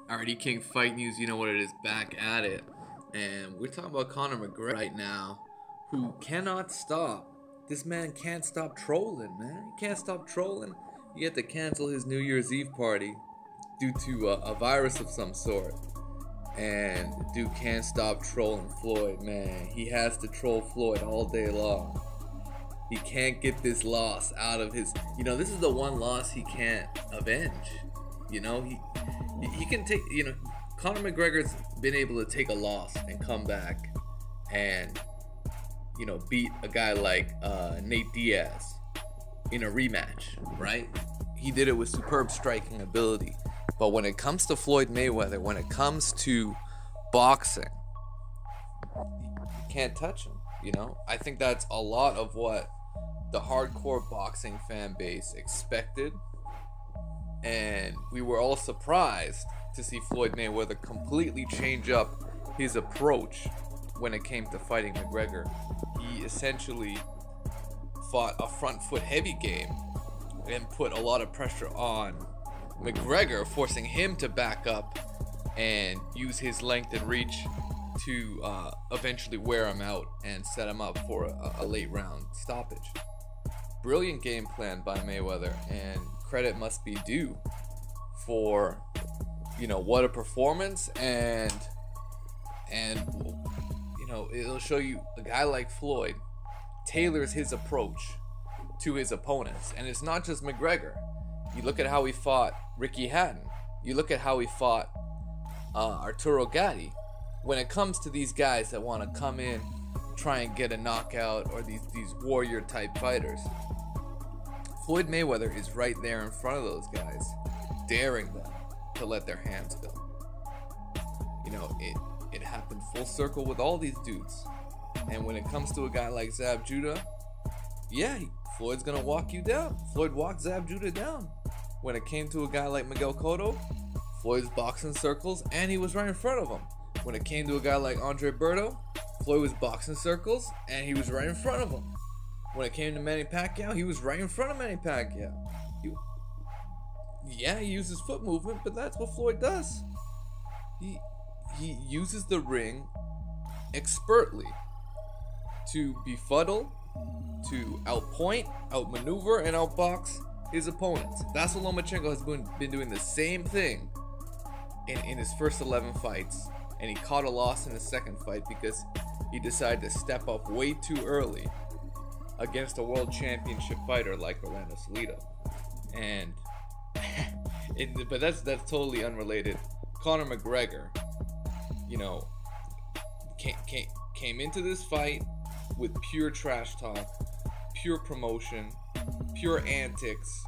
Alrighty, King Fight News, you know what it is, back at it. And we're talking about Conor McGregor right now, who cannot stop. This man can't stop trolling, man. He can't stop trolling. He had to cancel his New Year's Eve party due to a virus of some sort. And dude can't stop trolling Floyd, man. He has to troll Floyd all day long. He can't get this loss out of his... this is the one loss he can't avenge. He can take... Conor McGregor's been able to take a loss and come back and, beat a guy like Nate Diaz in a rematch, right? He did it with superb striking ability. But when it comes to Floyd Mayweather, when it comes to boxing, you can't touch him, I think that's a lot of what the hardcore boxing fan base expected. And we were all surprised to see Floyd Mayweather completely change up his approach when it came to fighting McGregor. He essentially fought a front foot heavy game and put a lot of pressure on McGregor, forcing him to back up and use his length and reach to eventually wear him out and set him up for a late round stoppage. Brilliant game plan by Mayweather, and credit must be due for what a performance. And it'll show you a guy like Floyd tailors his approach to his opponents. And it's not just McGregor. You look at how he fought Ricky Hatton. You look at how he fought Arturo Gatti. When it comes to these guys that want to come in, try and get a knockout, or these warrior type fighters, Floyd Mayweather is right there in front of those guys, daring them to let their hands go. It happened full circle with all these dudes. And when it comes to a guy like Zab Judah, Floyd's gonna walk you down. Floyd walked Zab Judah down. When it came to a guy like Miguel Cotto, Floyd's boxing circles, and he was right in front of him. When it came to a guy like Andre Berto, Floyd was boxing circles, and he was right in front of him. When it came to Manny Pacquiao, he was right in front of Manny Pacquiao. He uses foot movement, but that's what Floyd does. He uses the ring expertly to befuddle, to outpoint, outmaneuver, and outbox his opponents. That's what Lomachenko has been doing the same thing in his first 11 fights. And he caught a loss in his second fight because he decided to step up way too early against a world championship fighter like Orlando Salido. And but that's totally unrelated. Conor McGregor, came into this fight with pure trash talk, pure promotion, pure antics,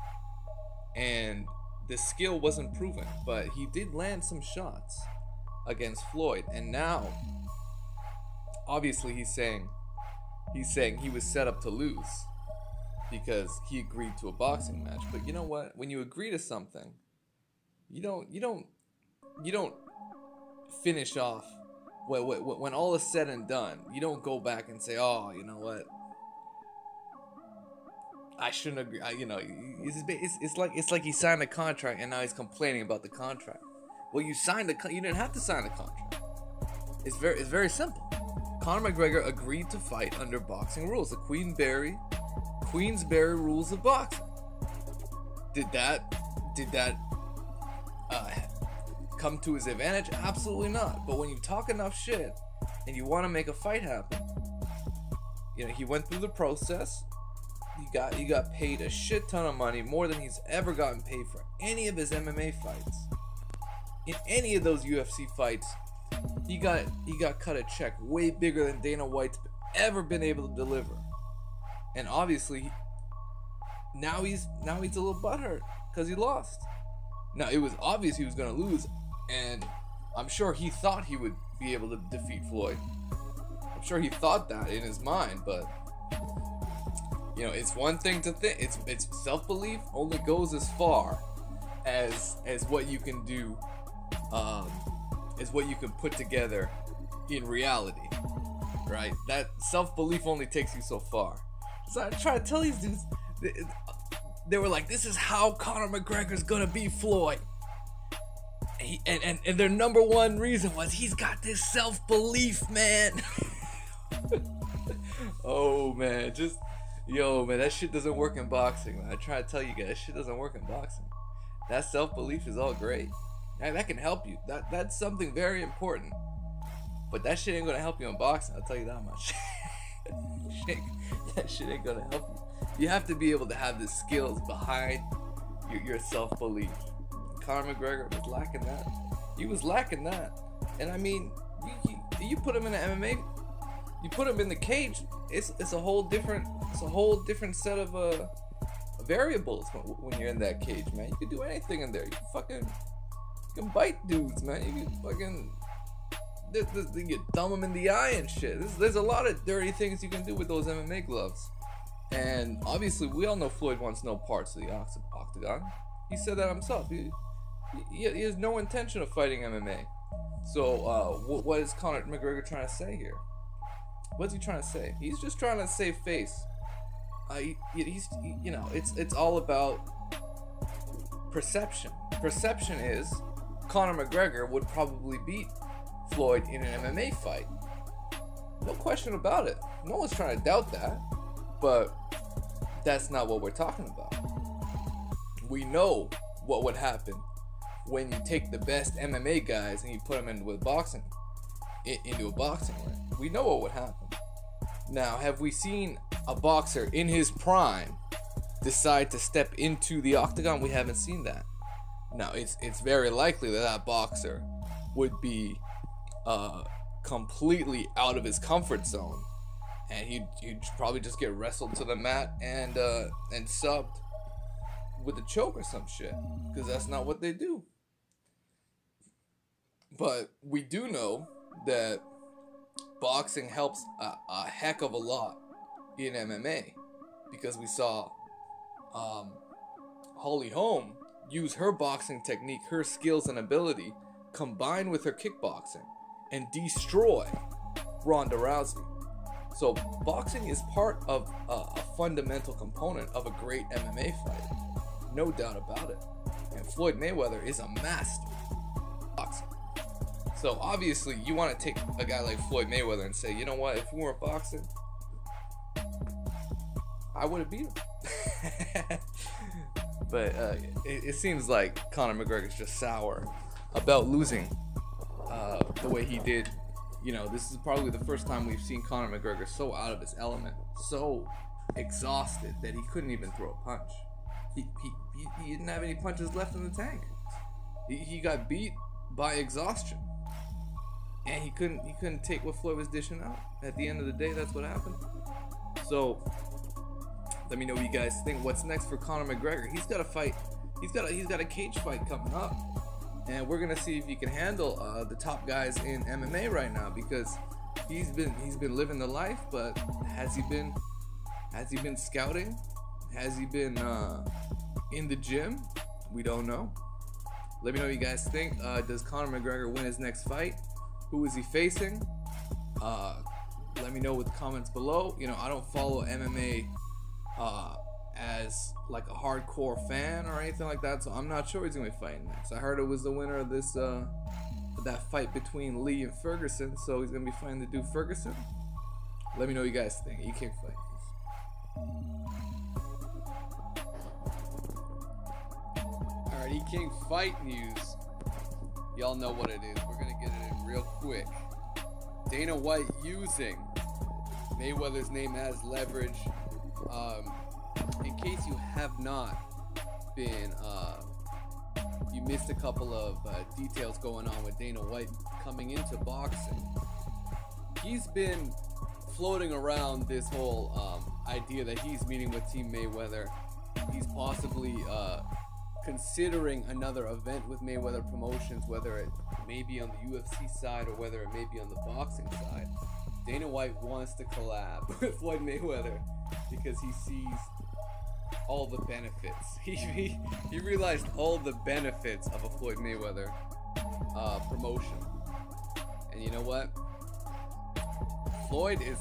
and the skill wasn't proven. But he did land some shots against Floyd, and now obviously he's saying he was set up to lose because he agreed to a boxing match. But you know what? When you agree to something, you don't finish off when all is said and done. You don't go back and say, "Oh, you know what? I shouldn't agree." It's like he signed a contract and now he's complaining about the contract. Well, you didn't have to sign the contract. It's very simple. Conor McGregor agreed to fight under boxing rules, the Queensberry rules of boxing. Did that come to his advantage? Absolutely not. But when you talk enough shit and you want to make a fight happen, he went through the process. He got paid a shit ton of money, more than he's ever gotten paid for any of his MMA fights. In any of those UFC fights, he got cut a check way bigger than Dana White's ever been able to deliver. And obviously, now he's a little butthurt because he lost. Now, it was obvious he was going to lose, and I'm sure he thought he would be able to defeat Floyd. I'm sure he thought that in his mind, but it's one thing to think. It's self-belief only goes as far as what you can do, is what you can put together in reality, right? That self-belief only takes you so far. So I try to tell these dudes, they were like, this is how Conor McGregor's gonna beat Floyd. And And their number one reason was he's got this self-belief, man. Oh man, man, that shit doesn't work in boxing, man. I try to tell you guys, that shit doesn't work in boxing. That self-belief is all great. And that can help you. That's something very important. But that shit ain't gonna help you in boxing, I'll tell you that much. That shit ain't gonna help you. You have to be able to have the skills behind your self-belief. Conor McGregor was lacking that. He was lacking that. And I mean, you put him in the MMA, you put him in the cage, it's a whole different set of variables when you're in that cage, man. You can do anything in there. You can bite dudes, man. You can fucking you thumb them in the eye and shit. There's a lot of dirty things you can do with those MMA gloves. And obviously, we all know Floyd wants no parts of the octagon. He said that himself. He has no intention of fighting MMA. So, what is Conor McGregor trying to say here? What's he trying to say? He's just trying to save face. It's all about perception. Perception is Conor McGregor would probably beat Floyd in an MMA fight. No question about it. No one's trying to doubt that. But that's not what we're talking about. We know what would happen when you take the best MMA guys and you put them into a boxing ring. We know what would happen. Now, have we seen a boxer in his prime decide to step into the octagon? We haven't seen that. Now, it's very likely that boxer would be completely out of his comfort zone, and he'd probably just get wrestled to the mat and subbed with a choke or some shit, because that's not what they do. But we do know that boxing helps a heck of a lot in MMA, because we saw Holly Holm use her boxing technique, her skills and ability, combined with her kickboxing, and destroy Ronda Rousey. So boxing is part of a fundamental component of a great MMA fight, no doubt about it. And Floyd Mayweather is a master of boxing. So obviously you want to take a guy like Floyd Mayweather and say, you know what, if we weren't boxing, I would have beat him. But it seems like Conor McGregor's just sour about losing the way he did. You know, this is probably the first time we've seen Conor McGregor so out of his element, so exhausted that he couldn't even throw a punch. He didn't have any punches left in the tank. He got beat by exhaustion, and he couldn't take what Floyd was dishing out. At the end of the day, that's what happened. So let me know what you guys think. What's next for Conor McGregor? He's got a fight. He's got a cage fight coming up, and we're gonna see if he can handle the top guys in MMA right now, because he's been living the life, but has he been scouting? Has he been in the gym? We don't know. Let me know what you guys think. Does Conor McGregor win his next fight? Who is he facing? Let me know with the comments below. You know, I don't follow MMA as like a hardcore fan or anything like that, so I'm not sure he's gonna be fighting next. I heard it was the winner of this that fight between Lee and Ferguson, so he's gonna be fighting the dude Ferguson. Let me know what you guys think. You can't fight. Alright, E-King fight news. Y'all know what it is. We're gonna get it in real quick. Dana White using Mayweather's name as leverage. In case you have not been, you missed a couple of details going on with Dana White coming into boxing. He's been floating around this whole idea that he's meeting with Team Mayweather. He's possibly considering another event with Mayweather Promotions, whether it may be on the UFC side or whether it may be on the boxing side. Dana White wants to collab with Floyd Mayweather because he sees all the benefits. He realized all the benefits of a Floyd Mayweather promotion. And you know what? Floyd is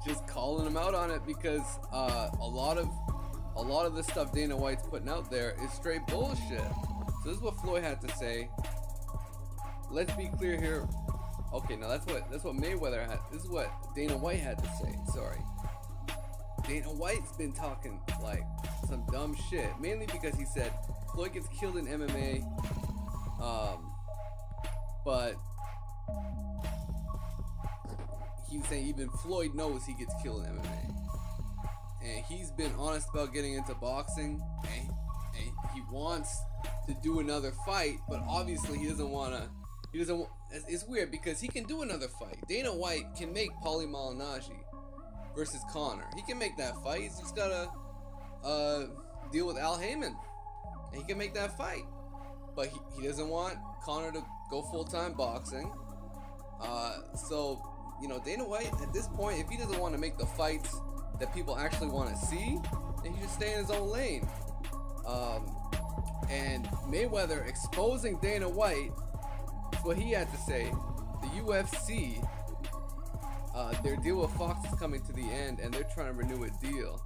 just calling him out on it, because a lot of the stuff Dana White's putting out there is straight bullshit. So this is what Floyd had to say let's be clear here. Okay, now that's what Mayweather had. This is what Dana White had to say. Sorry. Dana White's been talking like some dumb shit, mainly because he said Floyd gets killed in MMA, but he's saying even Floyd knows he gets killed in MMA, and he's been honest about getting into boxing, and he wants to do another fight, but obviously he doesn't want to. He doesn't. It's weird because he can do another fight. Dana White can make Paulie Malignaggi versus Conor. He can make that fight. He's just gotta deal with Al Heyman, and he can make that fight. But he doesn't want Conor to go full-time boxing. So Dana White at this point, if he doesn't want to make the fights that people actually want to see, then he should stay in his own lane. And Mayweather exposing Dana White. That's what he had to say. The UFC, their deal with Fox is coming to the end, and they're trying to renew a deal.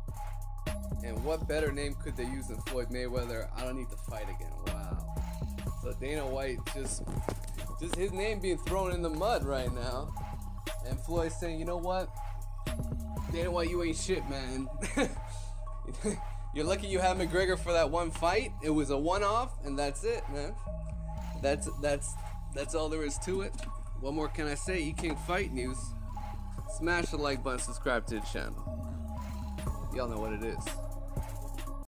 And what better name could they use than Floyd Mayweather? I don't need to fight again. Wow. So Dana White just his name being thrown in the mud right now, and Floyd saying, you know what, Dana White, you ain't shit, man. You're lucky you had Mcgregor for that one fight. It was a one-off, and that's it, man. That's all there is to it. What more can I say? E-King Fight News. Smash the like button, subscribe to the channel. Y'all know what it is.